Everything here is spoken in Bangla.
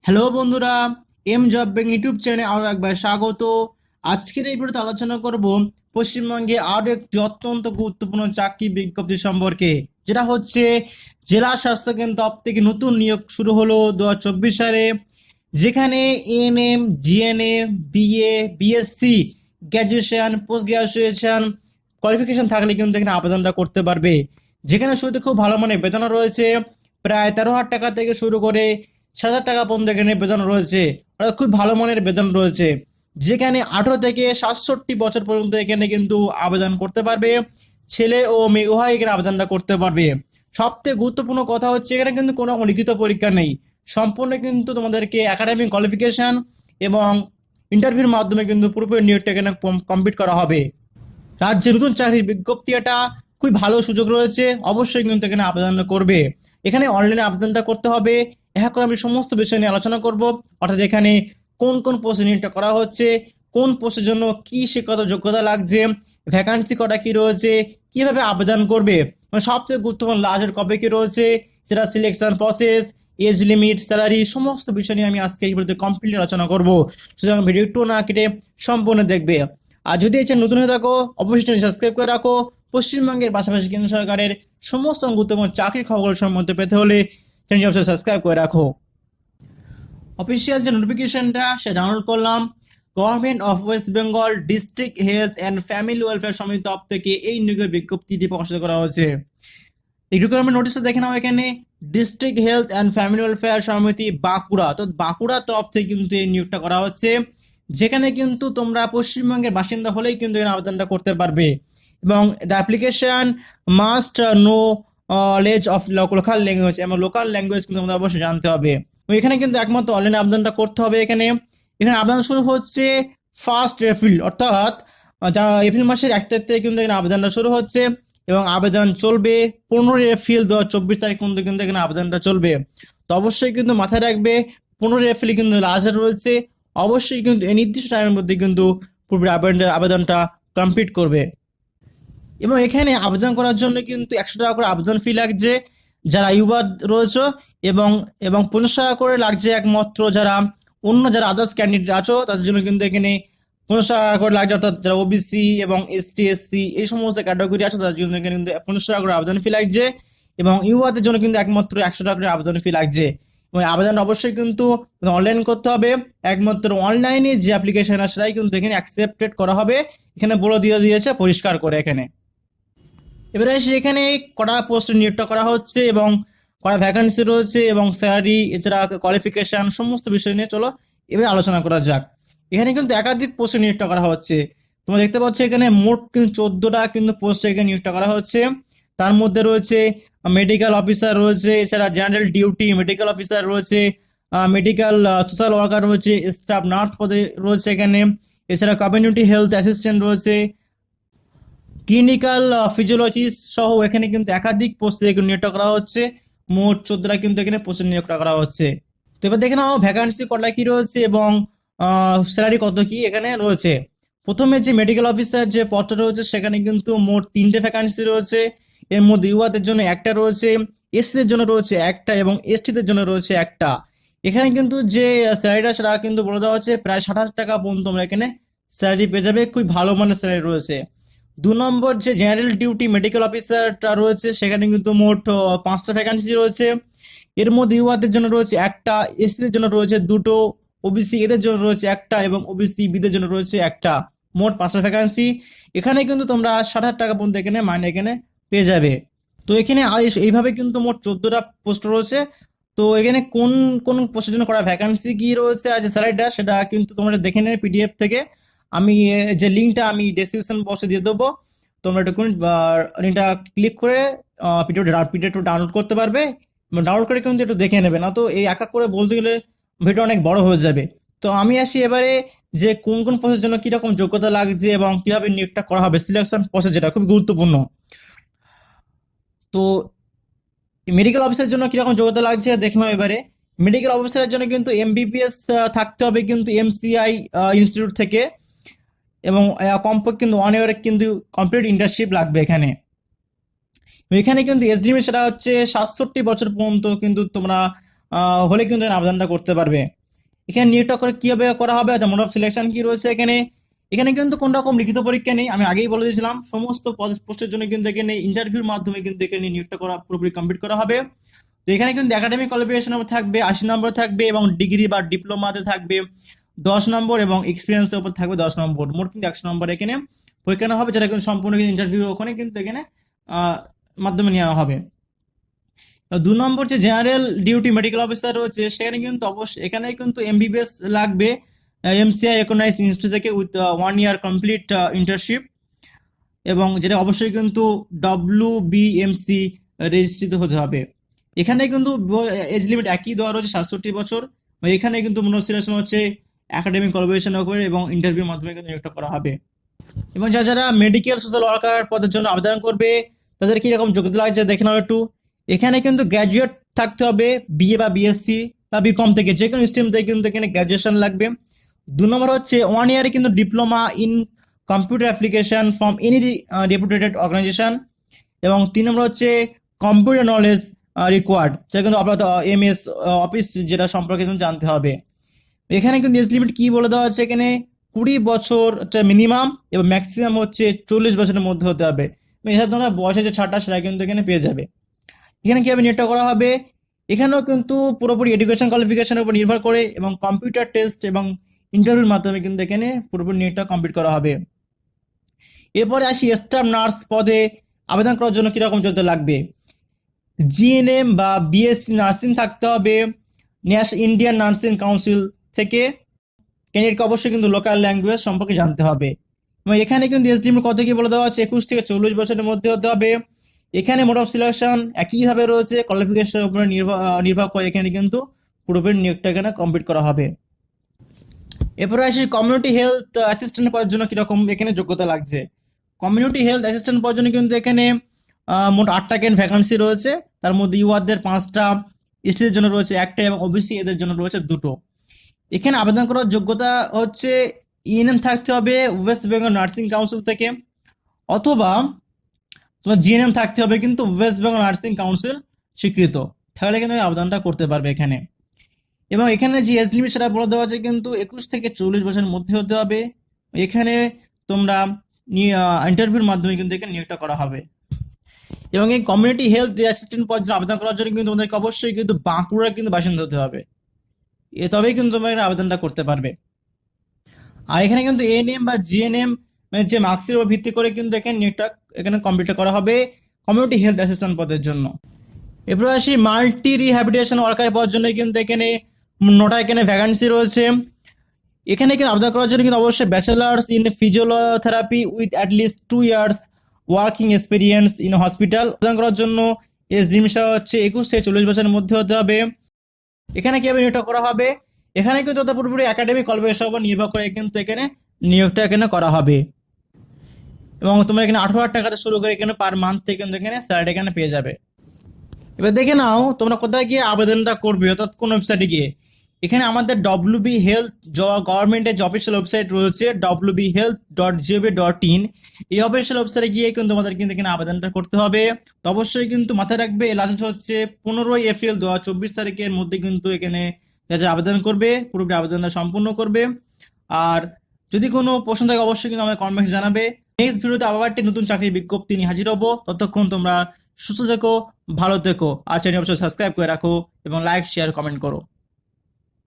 হ্যালো বন্ধুরা, এম জব ব্যাংক ইউটিউব চ্যানেলে আরও একবার স্বাগত। আজকের এই ভিডিওতে আলোচনা করব পশ্চিমবঙ্গে আরও একটি অত্যন্ত গুরুত্বপূর্ণ চাকরি বিজ্ঞপ্তি সম্পর্কে, যেটা হচ্ছে জেলা স্বাস্থ্যকেন্দ্র দপ্তর থেকে নতুন নিয়োগ শুরু হলো 2024 সালে, যেখানে ANM, GNM, BA, BSc, graduation, post graduation qualification থাকলে কিন্তু এখানে আবেদনটা করতে পারবে। যেখানে শুরুতে খুব ভালো মানের বেতন রয়েছে, প্রায় 13,000 টাকা থেকে শুরু করে 7,000 টাকা পর্যন্ত এখানে বেতন রয়েছে, অর্থাৎ খুব ভালো মানের বেতন রয়েছে। যেখানে 18 থেকে 67 বছর পর্যন্ত এখানে কিন্তু আবেদন করতে পারবে, ছেলে ও মেয়ে উভয় এখানে আবেদনটা করতে পারবে। সবথেকে গুরুত্বপূর্ণ কথা হচ্ছে এখানে কিন্তু কোনো লিখিত পরীক্ষা নেই, সম্পূর্ণ কিন্তু তোমাদেরকে একাডেমিক কোয়ালিফিকেশন এবং ইন্টারভিউর মাধ্যমে কিন্তু পুরোপুরি নিয়োগটা এখানে কমপ্লিট করা হবে। রাজ্যে নতুন চাকরির বিজ্ঞপ্তি, এটা খুবই ভালো সুযোগ রয়েছে, অবশ্যই কিন্তু এখানে আবেদন করবে। এখানে অনলাইনে আবেদনটা করতে হবে। এখন আমি সমস্ত বিষয় নিয়ে আলোচনা করব, অর্থাৎ এখানে কোন কোন পোস্টে নিয়োগটা করা হচ্ছে, কোন পোস্টের জন্য কি শিক্ষাগত যোগ্যতা লাগছে, ভ্যাকান্সি কটা কি রয়েছে, কিভাবে আবেদন করবে, মানে সবথেকে গুরুত্বপূর্ণ লাস্টের কবে কি রয়েছে, সেটা selection process, age limit, salary, সমস্ত বিষয় নিয়ে আমি আজকে এই ভিডিওতে কমপ্লিট আলোচনা করব। সুতরাং ভিডিও একটু না কেটে সম্পূর্ণ দেখবে। আর যদি এই চ্যানেল নতুন হয়ে থাকো, অবশ্যই সাবস্ক্রাইব করে রাখো। পশ্চিমবঙ্গের পাশাপাশি কেন্দ্র সরকারের সমস্ত গুরুত্বপূর্ণ চাকরির খবর সম্বন্ধে পেতে হলে চ্যানেলটি অবশ্যই সাবস্ক্রাইব করে রাখো। অফিসিয়াল যে নোটিফিকেশনটা সেটা ডাউনলোড করলাম। Government of West Bengal district health and family welfare সমিতি তরফ থেকে এই নিয়োগের বিজ্ঞপ্তিটি প্রকাশিত করা হয়েছে। এই রিক্রুটমেন্ট নোটিশটা দেখে নাও। এখানে district health and family welfare সমিতি বাঁকুড়া, তো বাঁকুড়ার তরফ থেকে কিন্তু এই নিয়োগটা করা হচ্ছে, যেখানে কিন্তু তোমরা পশ্চিমবঙ্গের বাসিন্দা হলেই কিন্তু এখানে আবেদনটা করতে পারবে। এবং the application must know knowledge of local language, এবং লোকাল ল্যাঙ্গুয়েজ কিন্তু আমাদের অবশ্যই জানতে হবে। তো এখানে কিন্তু একমাত্র অনলাইনে আবেদনটা করতে হবে। এখানে এখানে আবেদন শুরু হচ্ছে 1 এপ্রিল, অর্থাৎ যা এপ্রিল মাসের 1 তারিখ থেকে কিন্তু এখানে আবেদনটা শুরু হচ্ছে এবং আবেদন চলবে 15 এপ্রিল 2024 তারিখ পর্যন্ত কিন্তু এখানে আবেদনটা চলবে। তো অবশ্যই কিন্তু মাথায় রাখবে 15 এপ্রিল কিন্তু লাস্ট ডেট রয়েছে। অবশ্যই কিন্তু এই নির্দিষ্ট টাইমের মধ্যে কিন্তু পূর্বে আবেদনটা কমপ্লিট করবে। এবং এখানে আবেদন করার জন্য কিন্তু 100 টাকা করে আবেদন ফি লাগছে যারা ইউবা রয়েছে, এবং এবং 50 টাকা করে লাগছে একমাত্র যারা অন্য যারা আদার্স ক্যান্ডিডেট আছো তাদের জন্য কিন্তু এখানে 50 টাকা করে লাগছে, অর্থাৎ যারা ওবিসি এবং এসটি এসসি এই সমস্ত ক্যাটাগরি আছে তাদের জন্য এখানে কিন্তু 50 টাকা করে আবেদন ফি লাগছে, এবং ইউবাদের জন্য কিন্তু একমাত্র 100 টাকা করে আবেদন ফি লাগছে। এবং আবেদন অবশ্যই কিন্তু অনলাইন করতে হবে। একমাত্র অনলাইনে যে অ্যাপ্লিকেশন আছে সেটাই কিন্তু এখানে অ্যাকসেপ্টেড করা হবে, এখানে বলে দিয়েছে পরিষ্কার করে। এখানে এবারে এসে এখানে কটা পোস্টে নিয়োগটা করা হচ্ছে এবং কটা ভ্যাকান্সি রয়েছে এবং স্যালারি, এছাড়া কোয়ালিফিকেশন, সমস্ত বিষয় নিয়ে চলো এবার আলোচনা করা যাক। এখানে কিন্তু একাধিক পোস্টে নিয়োগটা করা হচ্ছে। তোমরা দেখতে পাচ্ছ এখানে মোট কিন্তু 14টা কিন্তু পোস্টে এখানে নিয়োগটা করা হচ্ছে। তার মধ্যে রয়েছে মেডিকেল অফিসার রয়েছে, এছাড়া জেনারেল ডিউটি মেডিকেল অফিসার রয়েছে, মেডিকেল সোশ্যাল ওয়ার্কার রয়েছে, স্টাফ নার্স পদে রয়েছে এখানে, এছাড়া কমিউনিটি হেলথ অ্যাসিস্ট্যান্ট রয়েছে, ক্লিনিক্যাল ফিজিওলজিস্ট সহ এখানে কিন্তু একাধিক পোস্টে নিয়োগ করা হচ্ছে। মোট 14টা কিন্তু এখানে পোস্টে নিয়োগ করা হচ্ছে। তো এবার দেখে নাও ভ্যাকান্সি কটা কি রয়েছে এবং স্যালারি কত কি এখানে রয়েছে। প্রথমে যে মেডিকেল অফিসার যে পদটা রয়েছে সেখানে কিন্তু মোট 3টে ভ্যাকান্সি রয়েছে। এর মধ্যে ইউয়াদের জন্য একটা রয়েছে, এসসিদের জন্য রয়েছে একটা এবং এসটিদের জন্য রয়েছে একটা। এখানে কিন্তু যে স্যালারিটা সেটা কিন্তু বলে দেওয়া হচ্ছে প্রায় 60,000 টাকা পর্যন্ত তোমরা এখানে স্যালারি পেয়ে যাবে, খুবই ভালো মানের স্যালারি রয়েছে। 2 নম্বর যে জেনারেল ডিউটি মেডিকেল অফিসারটা রয়েছে সেখানে কিন্তু মোট 5টা ভ্যাকান্সি রয়েছে। এর মধ্যে ইউআদের জন্য রয়েছে একটা, এসসিদের জন্য রয়েছে দুটো, ওবিসি এদের জন্য রয়েছে একটা এবং ওবিসি বিদের জন্য রয়েছে একটা। মোট 5টা ভ্যাকান্সি। এখানে কিন্তু তোমরা 60,000 টাকা পর্যন্ত এখানে মাইনে এখানে পেয়ে যাবে। তো এখানে আর এইভাবে কিন্তু মোট 14টা পোস্ট রয়েছে। তো এখানে কোন কোন পোস্টের জন্য করা ভ্যাকান্সি কি রয়েছে আর যে স্যালারিটা সেটা কিন্তু তোমরা দেখে নেবে পিডিএফ থেকে। আমি যে লিঙ্কটা আমি ডেসক্রিপশন বক্সে দিয়ে দেবো, তোমরা একটু লিঙ্কটা ক্লিক করে পিডিএফ ডাউনলোড করতে পারবে। ডাউনলোড করে কিন্তু একটু দেখে নেবে, না তো এই এক এক করে বলতে গেলে ভিডিও অনেক বড় হয়ে যাবে। তো আমি আসি এবারে যে কোন কোন পোস্টের জন্য কিরকম যোগ্যতা লাগছে এবং কিভাবে নিয়োগটা করা হবে, সিলেকশন প্রসেস, যেটা খুব গুরুত্বপূর্ণ। তো মেডিকেল অফিসারের জন্য কিরকম যোগ্যতা লাগছে দেখে নাও এবারে। মেডিকেল অফিসারের জন্য কিন্তু এমবিবিএস থাকতে হবে কিন্তু এমসিআই ইনস্টিটিউট থেকে, এবং কমপক্ষে কিন্তু 1 ইয়ারের কিন্তু কমপ্লিট ইন্টার্নশিপ লাগবে এখানে। এখানে কিন্তু এজ লিমিট সেটা হচ্ছে 67 বছর পর্যন্ত কিন্তু তোমরা হলে কিন্তু এখানে আবেদনটা করতে পারবে। এখানে নিয়োগটা করে কিভাবে করা হবে, মোড অফ সিলেকশন কি রয়েছে এখানে। এখানে কিন্তু কোন রকম লিখিত পরীক্ষা নেই, আমি আগেই বলে দিয়েছিলাম। সমস্ত পোস্টের জন্য কিন্তু এখানে ইন্টারভিউর মাধ্যমে কিন্তু এখানে নিয়োগটা করা পুরোপুরি কমপ্লিট করা হবে। তো এখানে কিন্তু একাডেমিক কোয়ালিফিকেশন থাকবে 80 নম্বর থাকবে, এবং ডিগ্রি বা ডিপ্লোমাতে থাকবে 10 নম্বর, এবং এক্সপিরিয়েন্সের উপর থাকবে 10 নম্বর। মোট কিন্তু 100 নম্বর এখানে পরীক্ষা নেওয়া হবে, যেটা কিন্তু সম্পূর্ণ ইন্টারভিউ ওখানে কিন্তু এখানে মাধ্যমে নেওয়া হবে। 2 নম্বর যে জেনারেল ডিউটি মেডিকেল অফিসার রয়েছে, সেখানে কিন্তু অবশ্যই এখানে কিন্তু এমবিবিএস লাগবে এমসিআই রেকগনাইজ ইনস্টিটিউট থেকে উইথ 1 ইয়ার কমপ্লিট ইন্টার্নশিপ, এবং যেটা অবশ্যই কিন্তু WBMC রেজিস্ট্রিত হতে হবে। এখানে কিন্তু এজ লিমিট একই দেওয়া রয়েছে 67 বছর। এখানে কিন্তু মূল সিলেকশন হচ্ছে একাডেমিক কোয়ালিফিকেশন উপরে এবং ইন্টারভিউর মাধ্যমে কিন্তু নিয়োগটা করা হবে। এবং যারা মেডিকেল সোশ্যাল ওয়ার্কার পদের জন্য আবেদন করবে, তাদের কি রকম যোগ্যতা লাগছে দেখে নাও একটু। এখানে কিন্তু গ্র্যাজুয়েট থাকতে হবে, বিএ বা বিএসসি বা বিকম থেকে, যে কোনো স্ট্রিম থেকে কিন্তু এখানে গ্র্যাজুয়েশন লাগবে। 2 নম্বর হচ্ছে 1 ইয়ারে কিন্তু diploma in computer application from any reputed organisation. এবং 3 নম্বর হচ্ছে কম্পিউটার নলেজ রিকোয়ার্ড, যেটা কিন্তু আপনার MS অফিস যেটা সম্পর্কে কিন্তু জানতে হবে। এখানে কিন্তু এজ লিমিট কি বলে দেওয়া আছে, এখানে 20 বছর মিনিমাম, এবং ম্যাক্সিমাম হচ্ছে 40 বছরের মধ্যে হতে হবে। এছাড়া তোমরা বয়সের যে ছাড়টা সেটা কিন্তু এখানে পেয়ে যাবে। এখানে কিভাবে নিয়োগটা করা হবে, এখানেও কিন্তু পুরোপুরি এডুকেশন কোয়ালিফিকেশনের উপর নির্ভর করে এবং কম্পিউটার টেস্ট এবং ইন্টারভিউর মাধ্যমে কিন্তু এখানে পুরোপুরি নিয়োগটা কমপ্লিট করা হবে। এরপরে আসি স্টাফ নার্স পদে আবেদন করার জন্য কিরকম যোগ্যতা লাগবে। জিএনএম বা বিএসসি নার্সিং থাকতে হবে ইন্ডিয়ান নার্সিং কাউন্সিল থেকে। ক্যান্ডিডেটকে অবশ্যই কিন্তু লোকাল ল্যাঙ্গুয়েজ সম্পর্কে জানতে হবে। এবং এখানে কিন্তু এজ লিমিট কত কি বলে দেওয়া আছে, 21 থেকে 40 বছরের মধ্যে হতে হবে। এখানে মোড অফ সিলেকশন একইভাবে রয়েছে, কোয়ালিফিকেশনের উপরে নির্ভর করে এখানে কিন্তু পুরোপুরি নিয়োগটা এখানে কমপ্লিট করা হবে। এরপরে আসি কমিউনিটি হেলথ অ্যাসিস্ট্যান্ট পদের জন্য কিরকম এখানে যোগ্যতা লাগছে। কমিউনিটি হেলথ অ্যাসিস্ট্যান্ট পদের জন্য কিন্তু এখানে মোট 8টা ভ্যাকান্সি রয়েছে। তার মধ্যে ইউআরদের 5টা, এসটিদের জন্য রয়েছে 1টা, এবং ওবিসি এদের জন্য রয়েছে 2টো। এখানে আবেদন করার যোগ্যতা হচ্ছে ইএনএম থাকতে হবে ওয়েস্ট বেঙ্গল নার্সিং কাউন্সিল থেকে, অথবা তোমার জিএনএম থাকতে হবে কিন্তু ওয়েস্ট বেঙ্গল নার্সিং কাউন্সিল স্বীকৃত, তাহলে কিন্তু আবেদনটা করতে পারবে এখানে। এবং এখানে যে এজ লিমিট সেটা বলে দেওয়া আছে কিন্তু 21 থেকে 40 বছরের মধ্যে হতে হবে। এখানে তোমরা ইন্টারভিউর মাধ্যমে কিন্তু এখানে নিয়োগটা করা হবে। এবং এই কমিউনিটি হেলথ অ্যাসিস্ট্যান্ট পদ আবেদন করার জন্য কিন্তু তোমাদেরকে অবশ্যই কিন্তু বাঁকুড়া কিন্তু বাসিন্দা হতে হবে, তবেই কিন্তু তোমরা এখানে আবেদনটা করতে পারবে। আর এখানে কিন্তু এএনএম বা জিএনএম যে মার্কসের উপর ভিত্তি করে কিন্তু এখানে নিয়োগটা এখানে কমপ্লিট করা হবে কমিউনিটি হেলথ অ্যাসিস্ট্যান্ট পদের জন্য। এরপর আসি মাল্টি রিহ্যাবিলিটেশন ওয়ার্কার পদের জন্য কিন্তু এখানে 9টা এখানে ভ্যাকান্সি রয়েছে। এখানে কিন্তু আবেদন করার জন্য কিন্তু অবশ্যই bachelors in physiotherapy with at least 2 years working experience in hospital. আবেদন করার জন্য এজ লিমিট হচ্ছে 21 থেকে 40 বছরের মধ্যে হতে হবে। এখানে কিভাবে নিয়োগটা করা হবে, এখানে কিন্তু তাদের পুরোপুরি একাডেমিক কোয়ালিফিকেশন উপর নির্ভর করে কিন্তু এখানে নিয়োগটা এখানে করা হবে। এবং তোমরা এখানে 18,000 টাকাতে শুরু করে এখানে পার মান্থ থেকে কিন্তু এখানে স্যালারি এখানে পেয়ে যাবে। এবার দেখে নাও তোমরা কোথায় গিয়ে আবেদনটা করবে, অর্থাৎ কোন ওয়েবসাইটে গিয়ে। এখানে আমাদের WB হেলথ গভর্নমেন্টের যে অফিসিয়াল ওয়েবসাইট রয়েছে wbhealth.gov.in, এই অফিসিয়াল ওয়েবসাইটে গিয়ে কিন্তু তোমাদের কিন্তু এখানে আবেদনটা করতে হবে। তো অবশ্যই কিন্তু মাথায় রাখবে লাস্ট হচ্ছে 15ই এপ্রিল 2024 তারিখের মধ্যে কিন্তু এখানে যারা আবেদন করবে পুরোপুরি আবেদনটা সম্পূর্ণ করবে। আর যদি কোনো প্রশ্ন থাকে অবশ্যই কিন্তু আমাদের কমেন্ট জানাবে। নেক্সট ভিডিওতে আবার একটি নতুন চাকরির বিজ্ঞপ্তি নিয়ে হাজির হবো। ততক্ষণ তোমরা সুস্থ থেকো, ভালো থেকো, আর চ্যানেল অবশ্যই সাবস্ক্রাইব করে রাখো এবং লাইক শেয়ার কমেন্ট করো।